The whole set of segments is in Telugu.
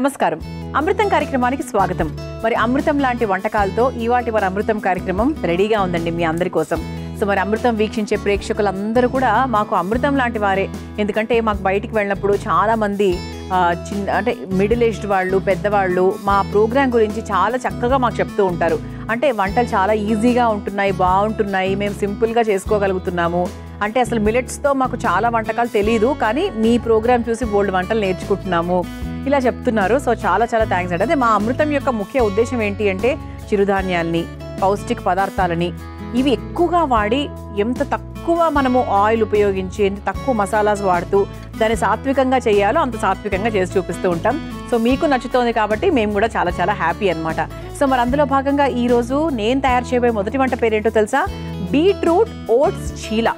నమస్కారం. అమృతం కార్యక్రమానికి స్వాగతం. మరి అమృతం లాంటి వంటకాలతో ఇవాటి మన అమృతం కార్యక్రమం రెడీగా ఉందండి మీ అందరి కోసం. సో మరి అమృతం వీక్షించే ప్రేక్షకులందరూ కూడా మాకు అమృతం లాంటి వారే. ఎందుకంటే మాకు బయటికి వెళ్ళినప్పుడు చాలామంది చిన్న అంటే మిడిల్ ఏజ్డ్ వాళ్ళు, పెద్దవాళ్ళు మా ప్రోగ్రాం గురించి చాలా చక్కగా మాకు చెప్తూ ఉంటారు. అంటే వంటలు చాలా ఈజీగా ఉంటున్నాయి, బాగుంటున్నాయి, మేము సింపుల్గా చేసుకోగలుగుతున్నాము. అంటే అసలు మిలెట్స్తో మాకు చాలా వంటకాలు తెలియదు, కానీ మీ ప్రోగ్రాం చూసి బోల్డ్ వంటలు నేర్చుకుంటున్నాము ఇలా చెప్తున్నారు. సో చాలా చాలా థ్యాంక్స్ అండి. అదే మా అమృతం యొక్క ముఖ్య ఉద్దేశం ఏంటి అంటే చిరుధాన్యాల్ని, పౌష్టిక పదార్థాలని ఇవి ఎక్కువగా వాడి ఎంత తక్కువ మనము ఆయిల్ ఉపయోగించి ఎంత తక్కువ మసాలాస్ వాడుతూ దాన్ని సాత్వికంగా చేయాలో అంత సాత్వికంగా చేసి చూపిస్తూ ఉంటాం. సో మీకు నచ్చుతోంది కాబట్టి మేము కూడా చాలా చాలా హ్యాపీ అనమాట. సో మరి అందులో భాగంగా ఈరోజు నేను తయారు చేయబోయే మొదటి వంట పేరేంటో తెలుసా? Beetroot oats cheela.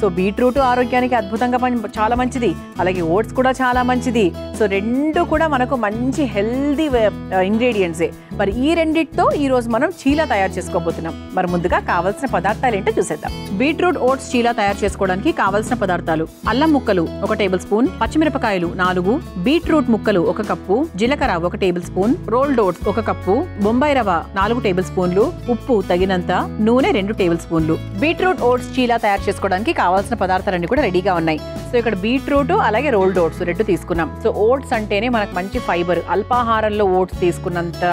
So beetroot ఆరోగ్యానికి అద్భుతంగా చాలా మంచిది, అలాగే ఓట్స్ కూడా చాలా మంచిది. సో రెండు కూడా మనకు మంచి హెల్దీ ఇంగ్రీడియంట్సే. మరి ఈ రెండిటితో ఈరోజు మనం చీలా తయారు చేసుకోబోతున్నాం. మరి ముందుగా కావాల్సిన పదార్థాలు ఏంటో చూసేద్దాం. బీట్రూట్ ఓట్స్ చీలా తయారు చేసుకోవడానికి కావాల్సిన పదార్థాలు: అల్లం ముక్కలు 1 టేబుల్ స్పూన్, పచ్చిమిరపకాయలు 4, బీట్రూట్ ముక్కలు 1 కప్పు, జీలకర్ర 1 tablespoon, rolled oats 1 cup, Bombay రవ్వ 4 టేబుల్ స్పూన్లు, ఉప్పు తగినంత, నూనె 2 టేబుల్ స్పూన్లు. బీట్రూట్ ఓట్స్ చీలా తయారు చేసుకోవడానికి కావాల్సిన పదార్థాలన్నీ కూడా రెడీగా ఉన్నాయి. సో ఇక్కడ బీట్రూట్ అలాగే రోల్డ్ ఓట్స్ 2 తీసుకున్నాం. సో ఓట్స్ అంటేనే మనకు మంచి ఫైబర్. అల్పాహారంలో ఓట్స్ తీసుకున్నంత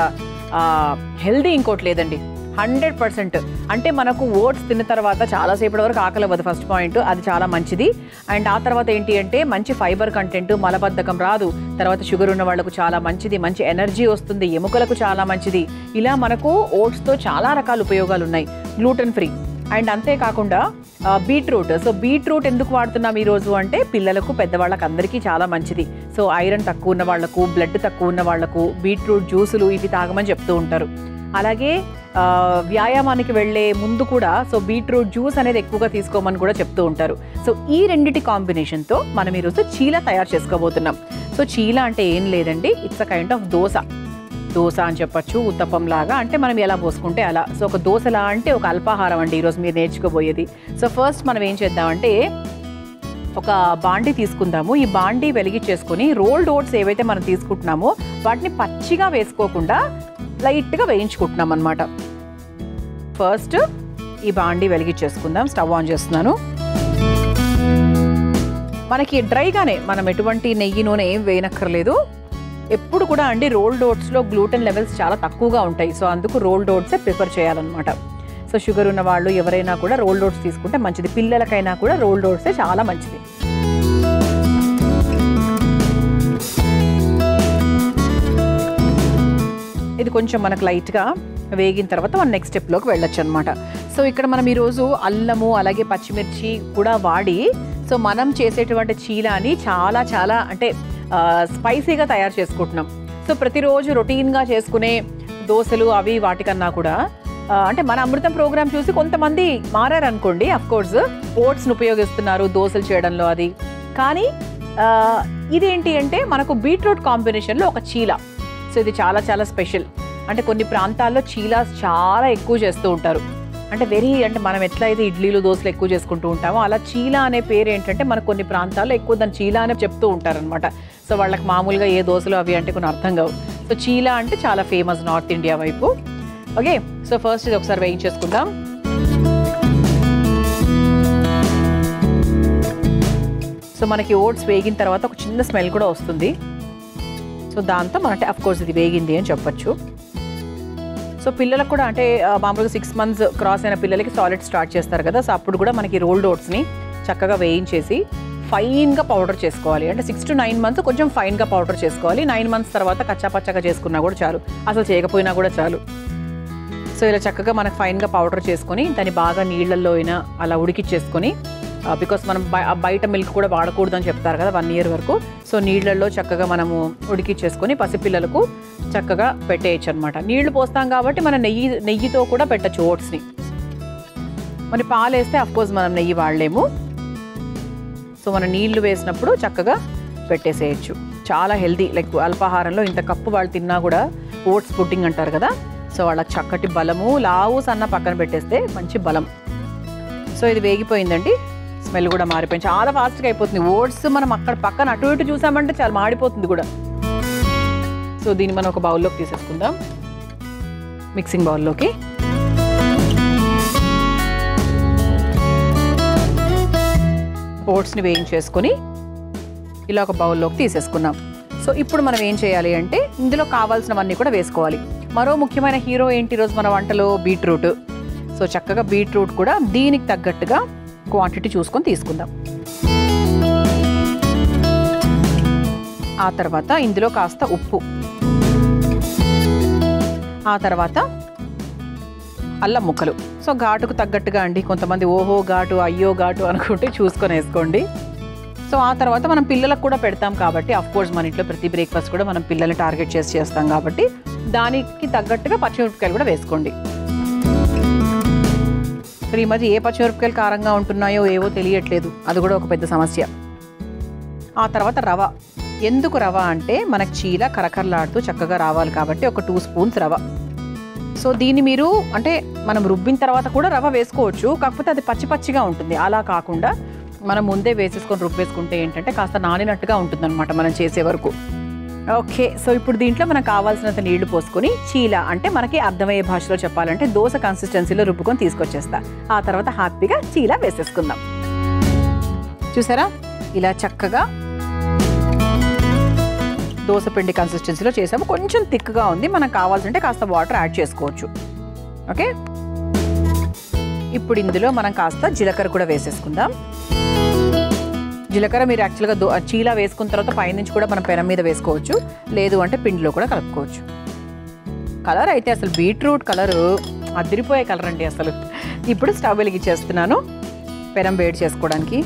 హెల్దీ ఇంకోటి లేదండి, 100%. అంటే మనకు ఓట్స్ తిన్న తర్వాత చాలాసేపటి వరకు ఆకలి అవ్వదు, ఫస్ట్ పాయింట్, అది చాలా మంచిది. అండ్ ఆ తర్వాత ఏంటి అంటే మంచి ఫైబర్ కంటెంట్, మలబద్ధకం రాదు, తర్వాత షుగర్ ఉన్న వాళ్ళకు చాలా మంచిది, మంచి ఎనర్జీ వస్తుంది, ఎముకలకు చాలా మంచిది. ఇలా మనకు ఓట్స్తో చాలా రకాల ఉపయోగాలు ఉన్నాయి, గ్లూటెన్ ఫ్రీ. అండ్ అంతేకాకుండా బీట్రూట్. సో బీట్రూట్ ఎందుకు వాడుతున్నాం ఈరోజు అంటే పిల్లలకు, పెద్దవాళ్ళకి అందరికీ చాలా మంచిది. సో ఐరన్ తక్కువ ఉన్న వాళ్లకు, బ్లడ్ తక్కువ ఉన్న వాళ్లకు బీట్రూట్ జ్యూసులు ఇవి తాగమని చెప్తూ ఉంటారు. అలాగే వ్యాయామానికి వెళ్లే ముందు కూడా సో బీట్రూట్ జ్యూస్ అనేది ఎక్కువగా తీసుకోమని కూడా చెప్తూ ఉంటారు. సో ఈ రెండిటి కాంబినేషన్తో మనం ఈరోజు చీలా తయారు చేసుకోబోతున్నాం. సో చీలా అంటే ఏం లేదండి, it's a kind of dosa అని చెప్పచ్చు, ఉత్తప్పం లాగా, అంటే మనం ఎలా పోసుకుంటే అలా. సో ఒక దోశలా అంటే ఒక అల్పాహారం అండి ఈరోజు మీరు నేర్చుకోబోయేది. సో ఫస్ట్ మనం ఏం చేద్దామంటే ఒక బాండీ తీసుకుందాము. ఈ బాండీ వెలిగించేసుకొని రోల్డ్ ఓట్స్ ఏవైతే మనం తీసుకుంటున్నామో వాటిని పచ్చిగా వేసుకోకుండా లైట్గా వేయించుకుంటున్నాం అనమాట. ఫస్ట్ ఈ బాండీ వెలిగించేసుకుందాం. స్టవ్ ఆన్ చేస్తున్నాను. మనకి డ్రైగానే, మనం ఎటువంటి నెయ్యి నూనె ఏం వేయనక్కర్లేదు. ఎప్పుడు కూడా అండి రోల్డ్ ఓట్స్లో గ్లూటెన్ లెవెల్స్ చాలా తక్కువగా ఉంటాయి. సో అందుకు రోల్డ్ ఓట్సే ప్రిఫర్ చేయాలన్నమాట. సో షుగర్ ఉన్న వాళ్ళు ఎవరైనా కూడా రోల్డ్ ఓట్స్ తీసుకుంటే మంచిది, పిల్లలకైనా కూడా రోల్డ్ ఓట్సే చాలా మంచిది. ఇది కొంచెం మనకు లైట్గా వేగిన తర్వాత మనం నెక్స్ట్ స్టెప్లోకి వెళ్ళొచ్చు అనమాట. సో ఇక్కడ మనం ఈరోజు అల్లము అలాగే పచ్చిమిర్చి కూడా వాడి సో మనం చేసేటువంటి చీలాని చాలా చాలా అంటే స్పైసీగా తయారు చేసుకుంటున్నాం. సో ప్రతిరోజు రొటీన్గా చేసుకునే దోశలు అవి వాటికన్నా కూడా అంటే మన అమృతం ప్రోగ్రామ్ చూసి కొంతమంది మారారనుకోండి, అఫ్కోర్స్ ఓట్స్ని ఉపయోగిస్తున్నారు దోశలు చేయడంలో అది. కానీ ఇదేంటి అంటే మనకు బీట్రూట్ కాంబినేషన్లో ఒక చీలా. సో ఇది చాలా చాలా స్పెషల్. అంటే కొన్ని ప్రాంతాల్లో చీలాస్ చాలా ఎక్కువ చేస్తూ ఉంటారు. అంటే అంటే మనం ఎట్లయితే ఇడ్లీలు దోశలు ఎక్కువ చేసుకుంటూ ఉంటామో అలా చీలా అనే పేరు ఏంటంటే మనకు కొన్ని ప్రాంతాల్లో ఎక్కువ దాన్ని చీలా అనే చెప్తూ ఉంటారనమాట. సో వాళ్ళకి మామూలుగా ఏ దోశలు అవి అంటే కొన్ని అర్థం కావు. సో చీలా అంటే చాలా ఫేమస్ నార్త్ ఇండియా వైపు. ఓకే, సో ఫస్ట్ ఇది ఒకసారి వేయించేసుకుందాం. సో మనకి ఓట్స్ వేగిన తర్వాత ఒక చిన్న స్మెల్ కూడా వస్తుంది. సో దాంతో మనకి అఫ్కోర్స్ ఇది వేగింది అని చెప్పచ్చు. సో పిల్లలకు కూడా అంటే మామూలుగా 6 months క్రాస్ అయిన పిల్లలకి సాలిడ్ స్టార్ట్ చేస్తారు కదా. సో అప్పుడు కూడా మనకి రోల్డ్ ఓట్స్ని చక్కగా వేయించేసి ఫైన్గా పౌడర్ చేసుకోవాలి. అంటే 6 to 9 months కొంచెం ఫైన్గా పౌడర్ చేసుకోవాలి. 9 months తర్వాత కచ్చాపచ్చగా చేసుకున్నా కూడా చాలు, అసలు చేయకపోయినా కూడా చాలు. సో ఇలా చక్కగా మనకు ఫైన్గా పౌడర్ చేసుకొని దాన్ని బాగా నీళ్ళల్లో అయినా అలా ఉడికిచ్చేసుకొని, బికాస్ మనం బయట మిల్క్ కూడా వాడకూడదు అని చెప్తారు కదా 1 year వరకు. సో నీళ్ళల్లో చక్కగా మనము ఉడికిచ్చేసుకొని పసిపిల్లలకు చక్కగా పెట్టేయచ్చు అనమాట. నీళ్లు పోస్తాం కాబట్టి మనం నెయ్యితో కూడా పెట్టచ్చు ఓట్స్ని. మరి పాలు వేస్తే అఫ్కోర్స్ మనం నెయ్యి వాడలేము. సో మనం నీళ్లు వేసినప్పుడు చక్కగా పెట్టేసేయచ్చు. చాలా హెల్దీ, లైక్ అల్పాహారంలో ఇంత కప్పు వాళ్ళు తిన్నా కూడా ఓట్స్ పుడ్డింగ్ అంటారు కదా. సో వాళ్ళకి చక్కటి బలము, లావు సన్న పక్కన పెట్టేస్తే మంచి బలం. సో ఇది వేగిపోయిందండి. స్మెల్ కూడా మారిపోయింది, చాలా ఫాస్ట్గా అయిపోతుంది. ఓట్స్ మనం అక్కడ పక్కన అటు ఇటు చూసామంటే చాలా మాడిపోతుంది కూడా. సో దీన్ని మనం ఒక బౌల్లోకి తీసేసుకుందాం, మిక్సింగ్ బౌల్లోకి. ఓట్స్ని వేయించేసుకొని ఇలా ఒక బౌల్లోకి తీసేసుకున్నాం. సో ఇప్పుడు మనం ఏం చేయాలి అంటే ఇందులో కావాల్సినవన్నీ కూడా వేసుకోవాలి. మరో ముఖ్యమైన హీరో ఏంటి ఈరోజు మన వంటలో? బీట్రూట్. సో చక్కగా బీట్రూట్ కూడా దీనికి తగ్గట్టుగా క్వాంటిటీ చూసుకొని తీసుకుందాం. ఆ తర్వాత ఇందులో కాస్త ఉప్పు, ఆ తర్వాత అల్లం ముక్కలు. సో ఘాటుకు తగ్గట్టుగా అండి, కొంతమంది ఓహో ఘాటు అయ్యో ఘాటు అనుకుంటే చూసుకొని వేసుకోండి. సో ఆ తర్వాత మనం పిల్లలకు కూడా పెడతాం కాబట్టి అఫ్కోర్స్ మన ఇంట్లో ప్రతి బ్రేక్ఫాస్ట్ కూడా మనం పిల్లల్ని టార్గెట్ చేసి చేస్తాం కాబట్టి దానికి తగ్గట్టుగా పచ్చిమిరపకాయలు కూడా వేసుకోండి. సో ఈ మధ్య ఏ పచ్చిమిరపకాయలు కారంగా ఉంటున్నాయో ఏవో తెలియట్లేదు, అది కూడా ఒక పెద్ద సమస్య. ఆ తర్వాత రవ. ఎందుకు రవ అంటే మనకు చీల కరకరలాడుతూ చక్కగా రావాలి కాబట్టి ఒక 2 స్పూన్స్ రవ. సో దీన్ని మీరు అంటే మనం రుబ్బిన తర్వాత కూడా రవ వేసుకోవచ్చు, కాకపోతే అది పచ్చి పచ్చిగా ఉంటుంది. అలా కాకుండా మనం ముందే వేసేసుకొని రుబ్బేసుకుంటే ఏంటంటే కాస్త నానినట్టుగా ఉంటుందన్నమాట మనం చేసే వరకు. ఓకే, సో ఇప్పుడు దీంట్లో మనకు కావాల్సినంత నీళ్లు పోసుకొని చీల అంటే మనకి అర్థమయ్యే భాషలో చెప్పాలంటే దోశ కన్సిస్టెన్సీలో రుబ్బుకొని తీసుకొచ్చేస్తా. ఆ తర్వాత హ్యాపీగా చీల వేసేసుకుందాం. చూసారా, ఇలా చక్కగా దోశ పిండి కన్సిస్టెన్సీలో చేసాము. కొంచెం థిక్గా ఉంది, మనకు కావాల్సింటే కాస్త వాటర్ యాడ్ చేసుకోవచ్చు. ఓకే, ఇప్పుడు ఇందులో మనం కాస్త జీలకర్ర కూడా వేసేసుకుందాం. జీలకర్ర మీరు యాక్చువల్గా చీలా వేసుకున్న తర్వాత పైనుంచి కూడా మనం పెనం మీద వేసుకోవచ్చు, లేదు అంటే పిండిలో కూడా కలుపుకోవచ్చు. కలర్ అయితే అసలు బీట్రూట్ కలరు అదిరిపోయే కలర్ అండి అసలు. ఇప్పుడు స్టవ్ వెలిగించేస్తున్నాను పెనం వేడి చేసుకోవడానికి.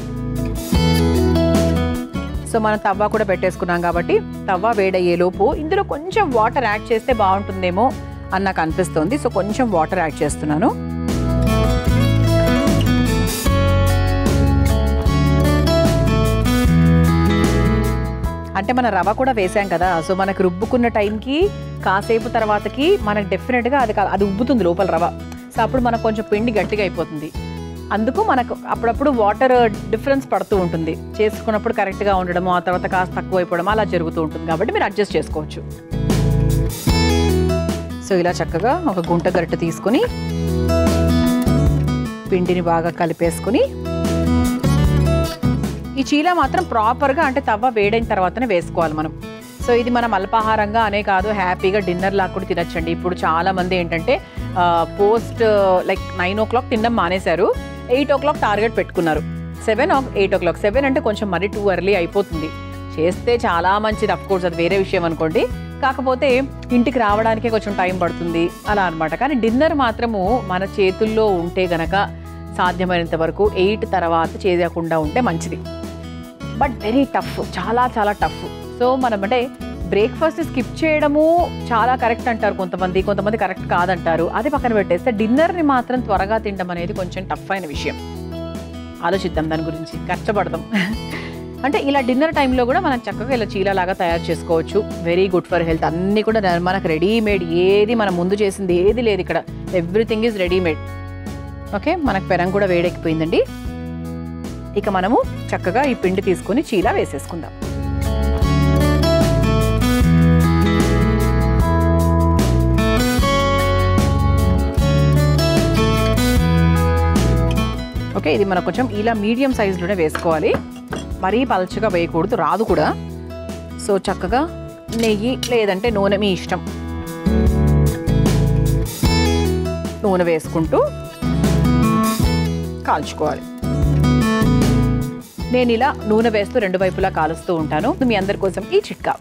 సో మనం తవ్వ కూడా పెట్టేసుకున్నాం కాబట్టి తవ్వ వేడయ్యేలోపు ఇందులో కొంచెం వాటర్ యాడ్ చేస్తే బాగుంటుందేమో అని నాకు అనిపిస్తుంది. సో కొంచెం వాటర్ యాడ్ చేస్తున్నాను. అంటే మన రవ కూడా వేసాం కదా, సో మనకు రుబ్బుకున్న టైంకి కాసేపు తర్వాతకి మనకు డెఫినెట్గా అది ఉబ్బుతుంది లోపల రవ. సో అప్పుడు మనకు కొంచెం పిండి గట్టిగా అయిపోతుంది. అందుకు మనకు అప్పుడప్పుడు వాటర్ డిఫరెన్స్ పడుతూ ఉంటుంది, చేసుకున్నప్పుడు కరెక్ట్గా ఉండడము ఆ తర్వాత కాస్త తక్కువ అయిపోవడం అలా జరుగుతూ ఉంటుంది. కాబట్టి మీరు అడ్జస్ట్ చేసుకోవచ్చు. సో ఇలా చక్కగా ఒక గుంట గరిటె తీసుకొని పిండిని బాగా కలిపేసుకొని ఈ చీల మాత్రం ప్రాపర్గా అంటే తవ్వ వేడైన తర్వాతనే వేసుకోవాలి మనం. సో ఇది మనం అల్పాహారంగా అనే కాదు, హ్యాపీగా డిన్నర్ లాగా కూడా తినచ్చండి. ఇప్పుడు చాలామంది ఏంటంటే పోస్ట్ లైక్ 9 o'clock తినడం మానేశారు, 8 o'clock టార్గెట్ పెట్టుకున్నారు. 7 or 8 o'clock. 7 అంటే కొంచెం మరీ టూ ఎర్లీ అయిపోతుంది. చేస్తే చాలా మంచిది, అఫ్కోర్స్ అది వేరే విషయం అనుకోండి. కాకపోతే ఇంటికి రావడానికే కొంచెం టైం పడుతుంది అలా అనమాట. కానీ డిన్నర్ మాత్రము మన చేతుల్లో ఉంటే గనక సాధ్యమైనంత వరకు 8 తర్వాత చేయకుండా ఉంటే మంచిది. బట్ వెరీ టఫ్, చాలా చాలా టఫ్. సో మనం అంటే బ్రేక్ఫాస్ట్ స్కిప్ చేయడము చాలా కరెక్ట్ అంటారు కొంతమంది కరెక్ట్ కాదంటారు. అది పక్కన పెట్టేస్తే డిన్నర్ని మాత్రం త్వరగా తినడం అనేది కొంచెం టఫ్ అయిన విషయం. ఆలోచిద్దాం దాని గురించి, కష్టపడదాం. అంటే ఇలా డిన్నర్ టైంలో కూడా మనం చక్కగా ఇలా చీలలాగా తయారు చేసుకోవచ్చు. Very good for health. అన్నీ కూడా మనకు రెడీమేడ్, ఏది మనం ముందు చేసింది ఏది లేదు ఇక్కడ, ఎవ్రీథింగ్ ఈజ్ రెడీమేడ్. ఓకే, మనకు పెనం కూడా వేడెక్కిపోయిందండి. ఇక మనము చక్కగా ఈ పిండి తీసుకొని చీల వేసేసుకుందాం. ఓకే, ఇది మనం కొంచెం ఇలా మీడియం సైజులోనే వేసుకోవాలి, మరీ పల్చగా వేయకూడదు, రాదు కూడా. సో చక్కగా నెయ్యి లేదంటే నూనె మీ ఇష్టం, నూనె వేసుకుంటూ కాల్చుకోవాలి. నేను ఇలా నూనె వేస్తూ 2 వైపులా కాలుస్తూ ఉంటాను. మీ అందరి కోసం ఈ చిట్కా.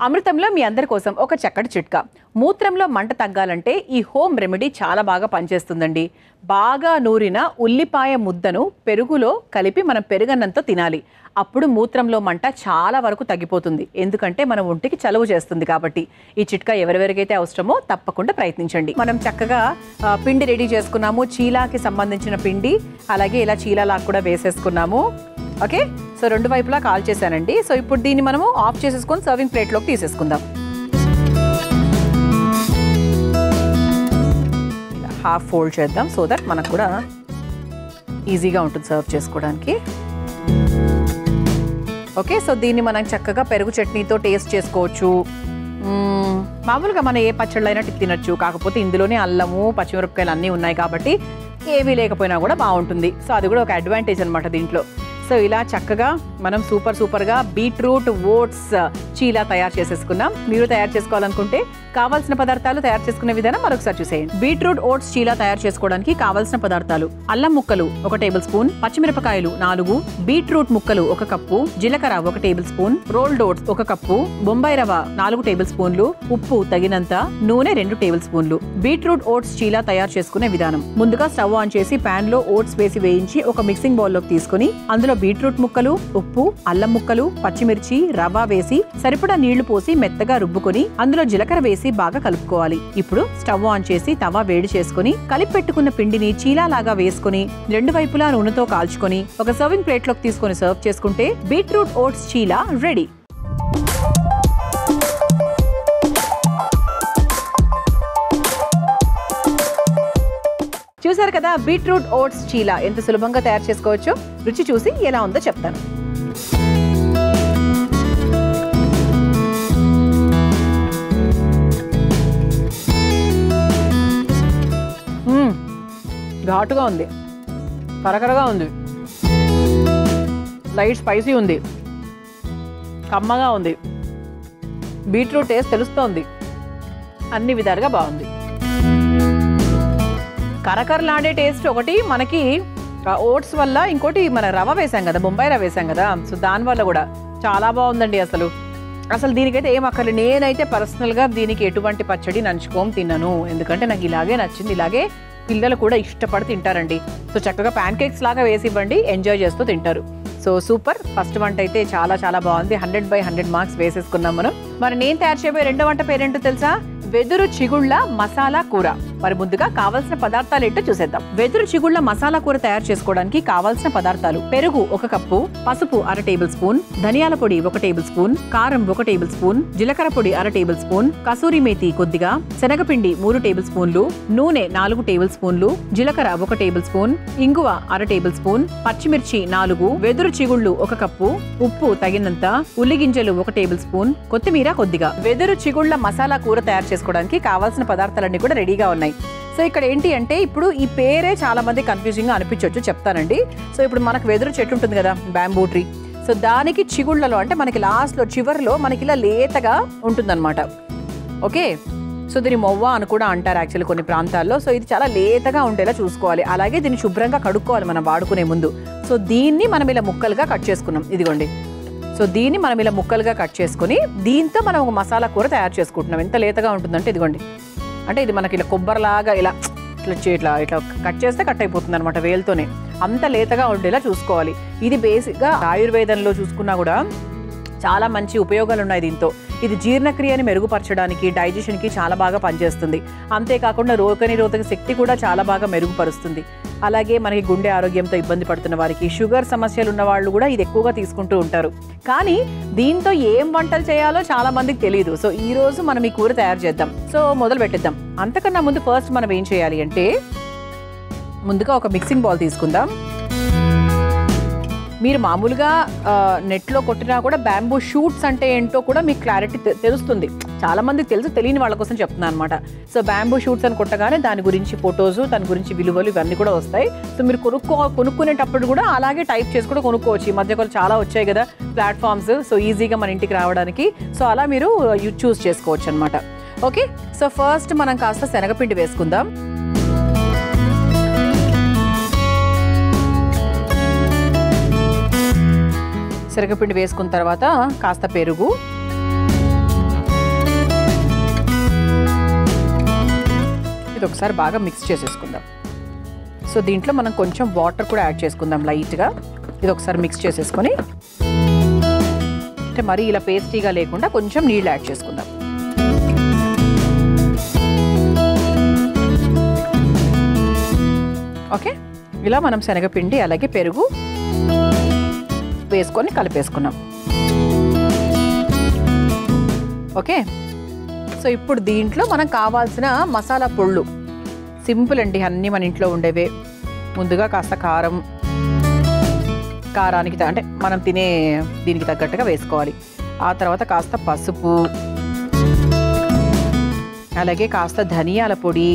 అమృతంలో మీ అందరి కోసం ఒక చక్కటి చిట్కా. మూత్రంలో మంట తగ్గాలంటే ఈ హోమ్ రెమెడీ చాలా బాగా పనిచేస్తుందండి. బాగా నూరిన ఉల్లిపాయ ముద్దను పెరుగులో కలిపి మనం పెరుగన్నంతో తినాలి. అప్పుడు మూత్రంలో మంట చాలా వరకు తగ్గిపోతుంది, ఎందుకంటే మన ఒంటికి చలువ చేస్తుంది. కాబట్టి ఈ చిట్కా ఎవరెవరికైతే అవసరమో తప్పకుండా ప్రయత్నించండి. మనం చక్కగా పిండి రెడీ చేసుకున్నాము, చీలాకి సంబంధించిన పిండి, అలాగే ఇలా చీలాలాగా కూడా వేసేసుకున్నాము. ఓకే, సో 2 వైపులా కాల్ చేశానండి. సో ఇప్పుడు దీన్ని మనము ఆఫ్ చేసేసుకొని సర్వింగ్ ప్లేట్లోకి తీసేసుకుందాం. ఇలా హాఫ్ ఫోల్డ్ చేద్దాం, సో దట్ మనకు కూడా ఈజీగా ఉంటుంది సర్వ్ చేసుకోవడానికి. ఓకే, సో దీన్ని మనం చక్కగా పెరుగు చట్నీతో టేస్ట్ చేసుకోవచ్చు. మామూలుగా మనం ఏ పచ్చళ్ళైనా తినచ్చు, కాకపోతే ఇందులోనే అల్లము పచ్చిమిరపకాయలు అన్నీ ఉన్నాయి కాబట్టి ఏవీ లేకపోయినా కూడా బాగుంటుంది. సో అది కూడా ఒక అడ్వాంటేజ్ అనమాట దీంట్లో. సో ఇలా చక్కగా మనం సూపర్గా బీట్రూట్ ఓట్స్ చీలా తయారు చేసేసుకున్నాం. మీరు తయారు చేసుకోవాలనుకుంటే కావాల్సిన పదార్థాలు తయారు చేసుకునే విధానం మరొకసారి చూసేయండి. బీట్రూట్ ఓట్స్ చీలా తయారు చేసుకోవడానికి కావాల్సిన పదార్థాలు: అల్లం ముక్కలు 1 టేబుల్ స్పూన్, పచ్చిమిరపకాయలు 4, బీట్రూట్ ముక్కలు 1 కప్పు, జీలకర్ర 1 tablespoon, rolled oats 1 cup, Bombay రవ్వ 4 టేబుల్ స్పూన్లు, ఉప్పు తగినంత, నూనె 2 టేబుల్ స్పూన్లు. బీట్రూట్ ఓట్స్ చీలా తయారు చేసుకునే విధానం: ముందుగా స్టవ్ ఆన్ చేసి పాన్ లో ఓట్స్ వేసి వేయించి ఒక మిక్సింగ్ బౌల్ లోకి తీసుకుని అందులో బీట్రూట్ ముక్కలు, ఉప్పు, అల్లం ముక్కలు, పచ్చిమిర్చి, రవ్వ వేసి సరిపడా నీళ్లు పోసి మెత్తగా రుబ్బుకొని అందులో జీలకర్ర వేసి బాగా కలుపుకోవాలి. ఇప్పుడు స్టవ్ ఆన్ చేసి తవా వేడి చేసుకుని కలిపి పెట్టుకున్న పిండిని చీలా లాగా వేసుకుని 2 వైపులా నూనెతో కాల్చుకొని ఒక సర్వింగ్ ప్లేట్ లోకి తీసుకుని సర్వ్ చేసుకుంటే బీట్రూట్ ఓట్స్ చీలా రెడీ. చూసారు కదా బీట్రూట్ ఓట్స్ చీలా ఎంత సులభంగా తయారు చేసుకోవచ్చో. రుచి చూసి ఎలా ఉందో చెప్తాను. ఘాటుగా ఉంది, కరకరగా ఉంది, లైట్ స్పైసీ ఉంది, కమ్మగా ఉంది, బీట్రూట్ టేస్ట్ తెలుస్తోంది, అన్ని విధాలుగా బాగుంది. కరకరలాడే టేస్ట్ ఒకటి మనకి ఓట్స్ వల్ల, ఇంకోటి మన రవ్వ వేసాం కదా, బొంబాయి రవ్వ వేసాం కదా, సో దానివల్ల కూడా చాలా బాగుందండి. అసలు దీనికైతే ఏం అక్కర్లేదు. నేనైతే పర్సనల్గా దీనికి ఎటువంటి పచ్చడి నంచుకోం తిన్నాను, ఎందుకంటే నాకు ఇలాగే నచ్చింది. ఇలాగే పిల్లలు కూడా ఇష్టపడి తింటారండి. సో చక్కగా ప్యాన్ కేక్స్ లాగా వేసి ఇవ్వండి, ఎంజాయ్ చేస్తూ తింటారు. So super. ఫస్ట్ వంట అయితే చాలా బాగుంది. 100/100 మార్క్స్ వేసేసుకున్నాం మనం. మరి నేను తయారు చేయబోయే రెండో వంట పేరేంటో తెలుసా? వెదురు చిగుళ్ళ మసాలా కూర. మరి ముందుగా కావాల్సిన పదార్థాలు ఏంటో చూసేద్దాం. వెదురు చిగుళ్ళ మసాలా కూర తయారు చేసుకోవడానికి కావాల్సిన పదార్థాలు: పెరుగు 1 కప్పు, పసుపు 1/2 టేబుల్ స్పూన్, ధనియాల పొడి 1 టేబుల్ స్పూన్, కారం 1 టేబుల్ స్పూన్, జీలకర్ర పొడి 1/2 టేబుల్ స్పూన్, కసూరి మేతి కొద్దిగా, శనగపిండి 3 టేబుల్ స్పూన్లు, నూనె 4 టేబుల్ స్పూన్లు, జీలకర్ర 1 టేబుల్ స్పూన్, ఇంగువ 1/2 టేబుల్ స్పూన్, పచ్చిమిర్చి 4, వెదురు చిగుళ్ళు 1 కప్పు, ఉప్పు తగినంత, ఉల్లిగింజలు 1 టేబుల్ స్పూన్, కొత్తిమీర కొద్దిగా. వెదురు చిగుళ్ళ మసాలా కూర తయారు చేసుకోవడానికి కావాల్సిన పదార్థాలన్నీ కూడా రెడీగా ఉన్నాయి. సో ఇక్కడ ఏంటి అంటే, ఇప్పుడు ఈ పేరే చాలా మంది కన్ఫ్యూజింగ్ గా అనిపించవచ్చు, చెప్తానండి. సో ఇప్పుడు మనకు వెదురు చెట్టు ఉంటుంది కదా, బ్యాంబూ ట్రీ. సో దానికి చిగుళ్ళలో అంటే మనకి లాస్ట్ లో చివరిలో మనకి ఇలా లేతగా ఉంటుందన్నమాట. ఓకే, సో దీన్ని మొవ్వ అని కూడా అంటారు యాక్చువల్లీ కొన్ని ప్రాంతాల్లో. సో ఇది చాలా లేతగా ఉండేలా చూసుకోవాలి. అలాగే దీన్ని శుభ్రంగా కడుక్కోవాలి మనం వాడుకునే ముందు. సో దీన్ని మనం ఇలా ముక్కలుగా కట్ చేసుకున్నాం, ఇదిగోండి. సో దీన్ని మనం ఇలా ముక్కలుగా కట్ చేసుకుని దీంతో మనం ఒక మసాలా కూర తయారు చేసుకుంటున్నాం. ఎంత లేతగా ఉంటుందంటే ఇదిగోండి, అంటే ఇది మనకి ఇలా కొబ్బరిలాగా ఇలా ఇట్లా కట్ చేస్తే కట్ అయిపోతుంది అనమాట వేలుతోనే. అంత లేతగా ఉండేలా చూసుకోవాలి. ఇది బేసిక్గా ఆయుర్వేదంలో చూసుకున్నా కూడా చాలా మంచి ఉపయోగాలు ఉన్నాయి దీంతో. ఇది జీర్ణక్రియని మెరుగుపరచడానికి, డైజెషన్కి చాలా బాగా పనిచేస్తుంది. అంతేకాకుండా రోగనిరోధక శక్తి కూడా చాలా బాగా మెరుగుపరుస్తుంది. అలాగే మనకి గుండె ఆరోగ్యంతో ఇబ్బంది పడుతున్న వారికి, షుగర్ సమస్యలు ఉన్న వాళ్ళు కూడా ఇది ఎక్కువగా తీసుకుంటూ ఉంటారు. కానీ దీంతో ఏం వంటలు చేయాలో చాలా మందికి తెలియదు. సో ఈ రోజు మనం ఈ కూర తయారు చేద్దాం. సో మొదలు పెట్టేద్దాం. అంతకన్నా ముందు ఫస్ట్ మనం ఏం చేయాలి అంటే, ముందుగా ఒక మిక్సింగ్ బౌల్ తీసుకుందాం. మీరు మామూలుగా నెట్లో కొట్టినా కూడా బ్యాంబూ షూట్స్ అంటే ఏంటో కూడా మీకు క్లారిటీ తెలుస్తుంది. చాలా మందికి తెలుసు, తెలియని వాళ్ళ కోసం చెప్తున్నాను అనమాట. సో బ్యాంబూ షూట్స్ అని కొట్టగానే దాని గురించి ఫొటోస్, దాని గురించి విలువలు ఇవన్నీ కూడా వస్తాయి. సో మీరు కొనుక్కునేటప్పుడు కూడా అలాగే టైప్ చేసి కూడా కొనుక్కోవచ్చు. ఈ మధ్య చాలా వచ్చాయి కదా ప్లాట్ఫామ్స్, సో ఈజీగా మన ఇంటికి రావడానికి. సో అలా మీరు చూస్ చేసుకోవచ్చు అనమాట. ఓకే, సో ఫస్ట్ మనం కాస్త శనగపిండి వేసుకుందాం. శనగపిండి వేసుకున్న తర్వాత కాస్త పెరుగు, ఇది ఒకసారి బాగా మిక్స్ చేసేసుకుందాం. సో దీంట్లో మనం కొంచెం వాటర్ కూడా యాడ్ చేసుకుందాం లైట్గా. ఇది ఒకసారి మిక్స్ చేసేసుకొని, అంటే మరీ ఇలా పేస్టీగా లేకుండా కొంచెం నీళ్ళు యాడ్ చేసుకుందాం. ఓకే, ఇలా మనం శనగపిండి అలాగే పెరుగు వేసుకొని కలిపేసుకున్నాం. ఓకే, సో ఇప్పుడు దీంట్లో మనకు కావాల్సిన మసాలా పొళ్ళు సింపుల్ అండి, అన్నీ మన ఇంట్లో ఉండేవే. ముందుగా కాస్త కారం, కారానికి అంటే మనం తినే దీనికి తగ్గట్టుగా వేసుకోవాలి. ఆ తర్వాత కాస్త పసుపు, అలాగే కాస్త ధనియాల పొడి,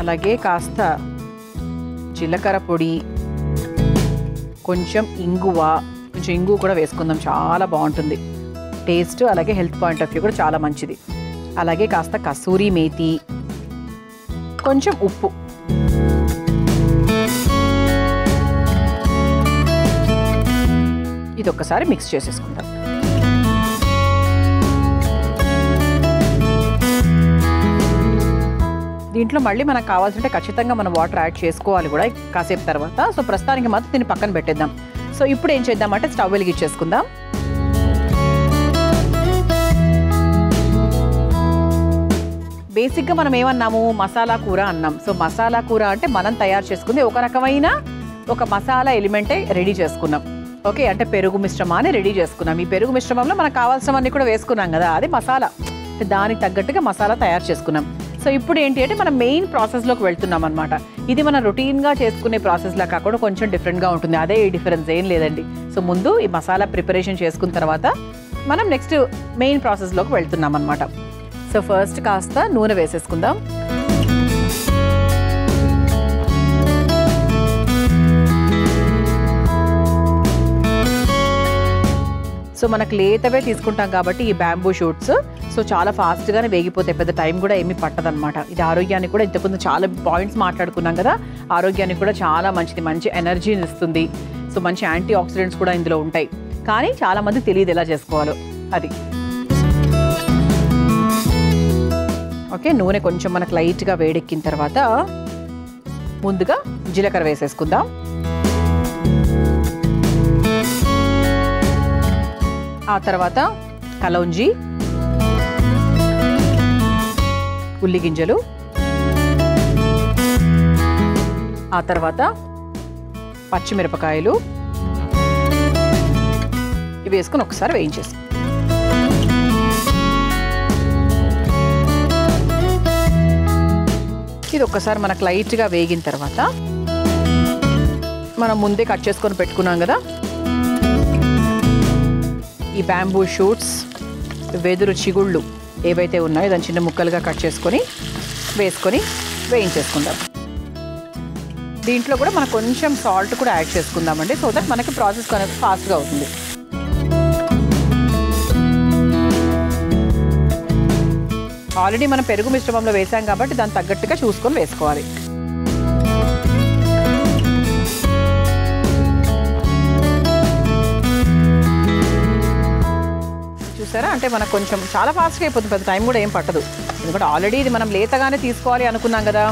అలాగే కాస్త జీలకర్ర పొడి, కొంచెం ఇంగువ కూడా వేసుకుందాం. చాలా బాగుంటుంది టేస్ట్, అలాగే హెల్త్ పాయింట్ ఆఫ్ వ్యూ కూడా చాలా మంచిది. అలాగే కాస్త కసూరి మేతి, కొంచెం ఉప్పు. ఇది ఒక్కసారి మిక్స్ చేసేసుకుందాం. దీంట్లో మళ్ళీ మనకు కావాల్సింటే ఖచ్చితంగా మనం వాటర్ యాడ్ చేసుకోవాలి కూడా కాసేపు తర్వాత. సో ప్రస్తుతానికి మాత్రం దీన్ని పక్కన పెట్టేద్దాం. సో ఇప్పుడు ఏం చేద్దామంటే స్టవ్ వెలిగించేసుకుందాం. బేసిక్గా మనం ఏమన్నాము, మసాలా కూర అన్నాం. సో మసాలా కూర అంటే మనం తయారు చేసుకుంది ఒక రకమైన ఒక మసాలా ఎలిమెంటే రెడీ చేసుకున్నాం. ఓకే, అంటే పెరుగు మిశ్రమాన్ని రెడీ చేసుకున్నాం. ఈ పెరుగు మిశ్రమంలో మనకు కావాల్సినవన్నీ కూడా వేసుకున్నాం కదా, అది మసాలా. దానికి తగ్గట్టుగా మసాలా తయారు చేసుకున్నాం. సో ఇప్పుడు ఏంటి అంటే మనం మెయిన్ ప్రాసెస్లోకి వెళ్తున్నాం అనమాట. ఇది మనం రొటీన్గా చేసుకునే ప్రాసెస్లా కాకుండా కొంచెం డిఫరెంట్గా ఉంటుంది. అదే ఈ డిఫరెన్స్, ఏం లేదండి. సో ముందు ఈ మసాలా ప్రిపరేషన్ చేసుకున్న తర్వాత మనం నెక్స్ట్ మెయిన్ ప్రాసెస్లోకి వెళ్తున్నాం అనమాట. సో ఫస్ట్ కాస్త నూనె వేసేసుకుందాం. సో మనకు లేతవే తీసుకుంటాం కాబట్టి ఈ బ్యాంబూ షూట్స్ సో చాలా ఫాస్ట్గానే వేగిపోతాయి, పెద్ద టైం కూడా ఏమీ పట్టదనమాట. ఇది ఆరోగ్యానికి కూడా, ఇంతకుముందు చాలా పాయింట్స్ మాట్లాడుకున్నాం కదా, ఆరోగ్యానికి కూడా చాలా మంచిది, మంచి ఎనర్జీని ఇస్తుంది. సో మంచి యాంటీ ఆక్సిడెంట్స్ కూడా ఇందులో ఉంటాయి. కానీ చాలామంది తెలియదు ఎలా చేసుకోవాలో అది. ఓకే, నూనె కొంచెం మనకు లైట్గా వేడెక్కిన తర్వాత ముందుగా జీలకర్ర వేసేసుకుందాం. ఆ తర్వాత కలౌంజి, ఉల్లి గింజలు, ఆ తర్వాత పచ్చిమిరపకాయలు ఇవి వేసుకొని ఒకసారి వేయించేసి ఇది ఒక్కసారి మనకు లైట్గా వేగిన తర్వాత మనం ముందే కట్ చేసుకొని పెట్టుకున్నాం కదా ఈ బ్యాంబూ షూట్స్, వెదురు చిగుళ్ళు ఏవైతే ఉన్నాయో దాని చిన్న ముక్కలుగా కట్ చేసుకొని వేసుకొని వేయించేసుకుందాం. దీంట్లో కూడా మనం కొంచెం సాల్ట్ కూడా యాడ్ చేసుకుందామండి, సో దట్ మనకి ప్రాసెస్ అనేది ఫాస్ట్గా అవుతుంది. ఆల్రెడీ మనం పెరుగు మిశ్రమంలో వేసాం కాబట్టి దాన్ని తగ్గట్టుగా చూసుకొని వేసుకోవాలి. చూసారా, అంటే మనకు కొంచెం చాలా ఫాస్ట్గా అయిపోతుంది, పెద్ద టైం కూడా ఏం పట్టదు. ఎందుకంటే ఆల్రెడీ ఇది మనం లేతగానే తీసుకోవాలి అనుకున్నాం కదా,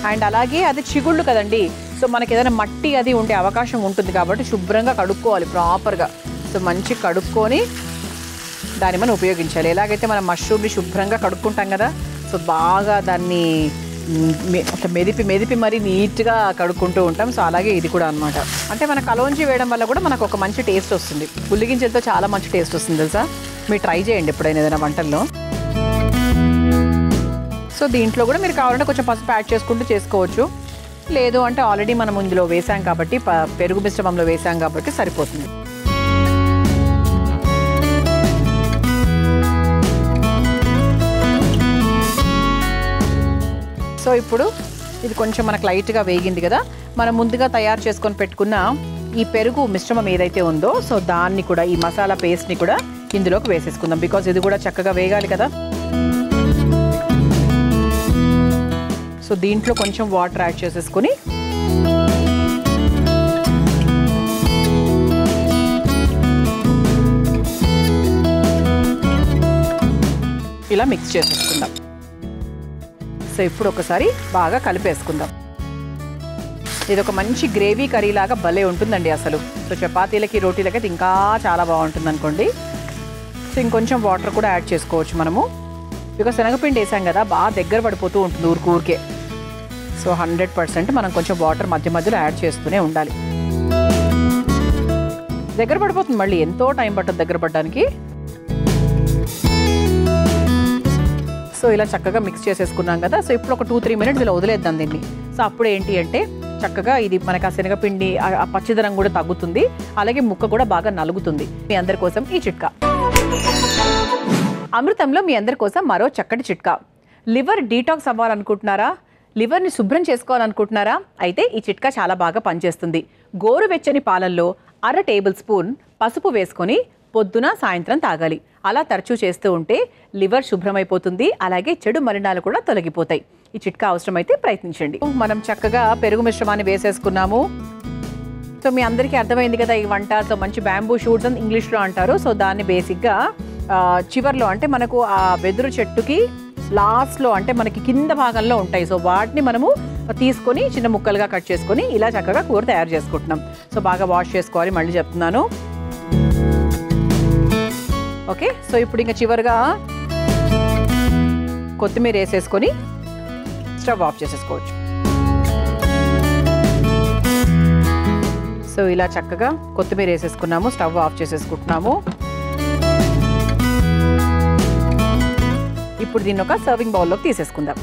అండ్ అలాగే అది చిగుళ్ళు కదండి. సో మనకి ఏదైనా మట్టి అది ఉండే అవకాశం ఉంటుంది కాబట్టి శుభ్రంగా కడుక్కోవాలి ప్రాపర్గా. సో మంచి కడుక్కొని దాన్ని మనం ఉపయోగించాలి. ఎలాగైతే మనం మష్రూమ్ని శుభ్రంగా కడుక్కుంటాం కదా, సో బాగా దాన్ని మెదిపి మరీ నీట్గా కడుక్కుంటూ ఉంటాం. సో అలాగే ఇది కూడా అనమాట. అంటే మన కలౌంజి వేయడం వల్ల కూడా మనకు ఒక మంచి టేస్ట్ వస్తుంది. ఉల్లిగింజలతో చాలా మంచి టేస్ట్ వస్తుంది తెలుసా, మీరు ట్రై చేయండి ఎప్పుడైనా ఏదైనా వంటల్లో. సో దీంట్లో కూడా మీరు కావాలంటే కొంచెం పసుపు యాడ్ చేసుకుంటూ చేసుకోవచ్చు, లేదు అంటే ఆల్రెడీ మనం ఇందులో వేసాం కాబట్టి పెరుగు మిశ్రమంలో వేసాం కాబట్టి సరిపోతుంది. సో ఇప్పుడు ఇది కొంచెం మనకు లైట్గా వేగింది కదా, మనం ముందుగా తయారు చేసుకొని పెట్టుకున్న ఈ పెరుగు మిశ్రమం ఏదైతే ఉందో సో దాన్ని కూడా, ఈ మసాలా పేస్ట్ని కూడా ఇందులోకి వేసేసుకుందాం. బికాజ్ ఇది కూడా చక్కగా వేగాలి కదా. సో దీంట్లో కొంచెం వాటర్ యాడ్ చేసేసుకొని ఇలా మిక్స్ చేసేసుకుందాం. సో ఇప్పుడు ఒకసారి బాగా కలిపేసుకుందాం. ఇది ఒక మంచి గ్రేవీ కర్రీ లాగా భలే ఉంటుందండి అసలు. సో చపాతీలకి రోటీలకి అయితే ఇంకా చాలా బాగుంటుంది అనుకోండి. సో ఇంకొంచెం వాటర్ కూడా యాడ్ చేసుకోవచ్చు మనము, బికాజ్ శనగపిండి వేసాం కదా, బాగా దగ్గర పడిపోతూ ఉంటుంది ఊరికే. సో 100% మనం కొంచెం వాటర్ మధ్య మధ్యలో యాడ్ చేస్తూనే ఉండాలి. దగ్గర పడిపోతుంది, మళ్ళీ ఎంతో టైం పడుతుంది దగ్గర పడడానికి. సో ఇలా చక్కగా మిక్స్ చేసేసుకున్నాం కదా. సో ఇప్పుడు ఒక 2-3 minutes ఇలా వదిలేద్దాం దీన్ని. సో అప్పుడు ఏంటి అంటే చక్కగా ఇది మనకు ఆ శనగపిండి ఆ పచ్చిదనం కూడా తగ్గుతుంది, అలాగే ముక్క కూడా బాగా నలుగుతుంది. మీ అందరి కోసం ఈ చిట్కా. అమృతంలో మీ అందరి కోసం మరో చక్కటి చిట్కా. లివర్ డీటాక్స్ అవ్వాలనుకుంటున్నారా, లివర్ని శుభ్రం చేసుకోవాలనుకుంటున్నారా? అయితే ఈ చిట్కా చాలా బాగా పనిచేస్తుంది. గోరువెచ్చని పాలల్లో 1/2 టేబుల్ స్పూన్ పసుపు వేసుకొని పొద్దున సాయంత్రం తాగాలి. అలా తరచూ చేస్తూ ఉంటే లివర్ శుభ్రమైపోతుంది, అలాగే చెడు మలినాలు కూడా తొలగిపోతాయి. ఈ చిట్కా అవసరమైతే ప్రయత్నించండి. మనం చక్కగా పెరుగు మిశ్రమాన్ని వేసేసుకున్నాము. సో మీ అందరికీ అర్థమైంది కదా ఈ వంట. సో మంచి బ్యాంబూ షూట్స్ అని ఇంగ్లీష్లో అంటారు. సో దాన్ని బేసిక్గా చివర్లో అంటే మనకు ఆ వెదురు చెట్టుకి లాస్ట్లో అంటే మనకి కింద భాగంలో ఉంటాయి. సో వాటిని మనము తీసుకొని చిన్న ముక్కలుగా కట్ చేసుకొని ఇలా చక్కగా కూర తయారు చేసుకుంటున్నాం. సో బాగా వాష్ చేసుకోవాలి, మళ్ళీ చెప్తున్నాను. ఓకే, సో ఇప్పుడు ఇంకా చివరిగా కొత్తిమీర వేసేసుకొని స్టవ్ ఆఫ్ చేసేసుకోవచ్చు. సో ఇలా చక్కగా కొత్తిమీర వేసేసుకున్నాము, స్టవ్ ఆఫ్ చేసేసుకుంటున్నాము. ఇప్పుడు దీన్ని ఒక సర్వింగ్ బౌల్లోకి తీసేసుకుందాం.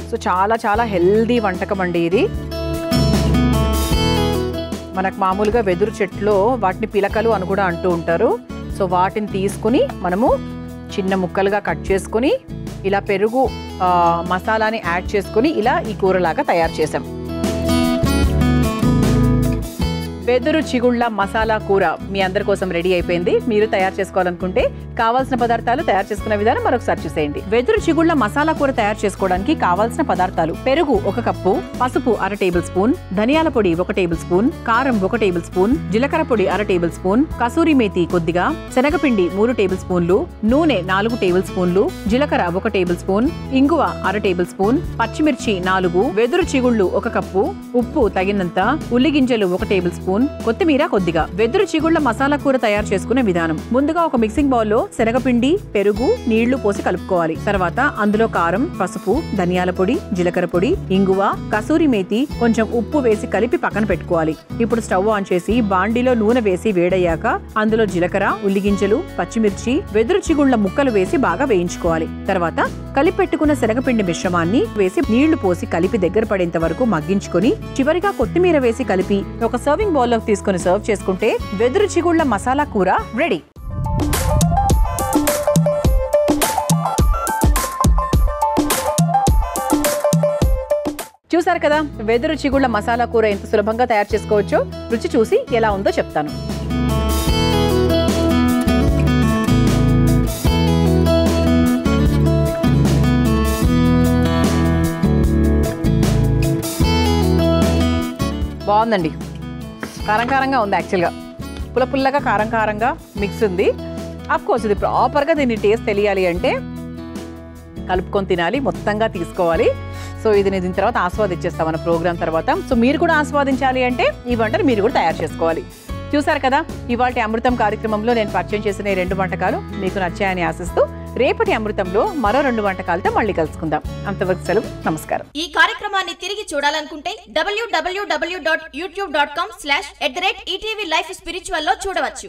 సో చాలా చాలా హెల్దీ వంటకం అండి ఇది. మనకు మామూలుగా వెదురు చెట్లో వాటిని పిలకలు అని కూడా అంటూ ఉంటారు. సో వాటిని తీసుకుని మనము చిన్న ముక్కలుగా కట్ చేసుకుని ఇలా పెరుగు మసాలాని యాడ్ చేసుకుని ఇలా ఈ కూరలాగా తయారు చేసాం. వెదురు చిగుళ్ళ మసాలా కూర మీ అందరి కోసం రెడీ అయిపోయింది. మీరు తయారు చేసుకోవాలనుకుంటే కావాల్సిన పదార్థాలు, తయారు చేసుకునే విధానం మరొకసారి చూసేయండి. వెదురు చిగుళ్ళ మసాలా కూర తయారు చేసుకోవడానికి కావాల్సిన పదార్థాలు: పెరుగు 1 కప్పు, పసుపు 1/2 టేబుల్ స్పూన్, ధనియాల పొడి 1 టేబుల్ స్పూన్, కారం 1 టేబుల్ స్పూన్, జీలకర్ర పొడి 1/2 టేబుల్ స్పూన్, కసూరి మేతి కొద్దిగా, శనగపిండి 3 టేబుల్ స్పూన్లు, నూనె 4 టేబుల్ స్పూన్లు, జీలకర్ర 1 టేబుల్ స్పూన్, ఇంగువ 1/2 టేబుల్ స్పూన్, పచ్చిమిర్చి 4, వెదురు చిగుళ్ళు 1 కప్పు, ఉప్పు తగినంత, ఉల్లిగింజలు 1 టేబుల్ స్పూన్, కొత్తిమీర కొద్దిగా. వెదురు చిగుళ్ళ మసాలా కూర తయారు చేసుకునే విధానం: ముందుగా ఒక మిక్సింగ్ బౌల్ లో శనగపిండి, పెరుగు, నీళ్లు పోసి కలుపుకోవాలి. తర్వాత అందులో కారం, పసుపు, ధనియాల పొడి, జీలకర్ర పొడి, ఇంగువ, కసూరి మేతి, కొంచెం ఉప్పు వేసి కలిపి పక్కన పెట్టుకోవాలి. ఇప్పుడు స్టవ్ ఆన్ చేసి బాండిలో నూనె వేసి వేడయ్యాక అందులో జీలకర్ర, ఉల్లిగింజలు, పచ్చిమిర్చి, వెదురు చిగుళ్ళ ముక్కలు వేసి బాగా వేయించుకోవాలి. తర్వాత కలిపి పెట్టుకున్న శనగపిండి మిశ్రమాన్ని వేసి నీళ్లు పోసి కలిపి దగ్గర పడేంత వరకు మగ్గించుకొని చివరిగా కొత్తిమీర వేసి కలిపి ఒక సర్వింగ్ బౌల్ లోకి తీసుకుని సర్వ్ చేసుకుంటే వెదురు చిగుళ్ళ మసాలా కూర రెడీ. చూసారు కదా వెదురు చిగుళ్ళ మసాలా కూర ఎంత సులభంగా తయారు చేసుకోవచ్చో. రుచి చూసి ఎలా ఉందో చెప్తాను. బాగుందండి, కారం కారంగా ఉంది. యాక్చువల్గా పుల్లగా కారం కారంగా మిక్స్ ఉంది. అఫ్కోర్స్ ఇది ప్రాపర్గా దీన్ని టేస్ట్ తెలియాలి అంటే కలుపుకొని తినాలి, మొత్తంగా తీసుకోవాలి. సో ఇది నేను దీని తర్వాత ఆస్వాదించేస్తాం మన ప్రోగ్రామ్ తర్వాత. సో మీరు కూడా ఆస్వాదించాలి అంటే ఈ వంటను మీరు కూడా తయారు చేసుకోవాలి. చూసారు కదా ఇవాళ అమృతం కార్యక్రమంలో నేను పరిచయం చేసిన ఈ 2 వంటకాలు మీకు నచ్చాయని ఆశిస్తూ రేపటి అమృతంలో మరో 2 వంటకాలతో మళ్ళీ కలుసుకుందాం. అంతవరకు సెలవు, నమస్కారం. ఈ కార్యక్రమాన్ని తిరిగి చూడాలనుకుంటే www.youtube.com/ETV Life Spiritual లో చూడవచ్చు.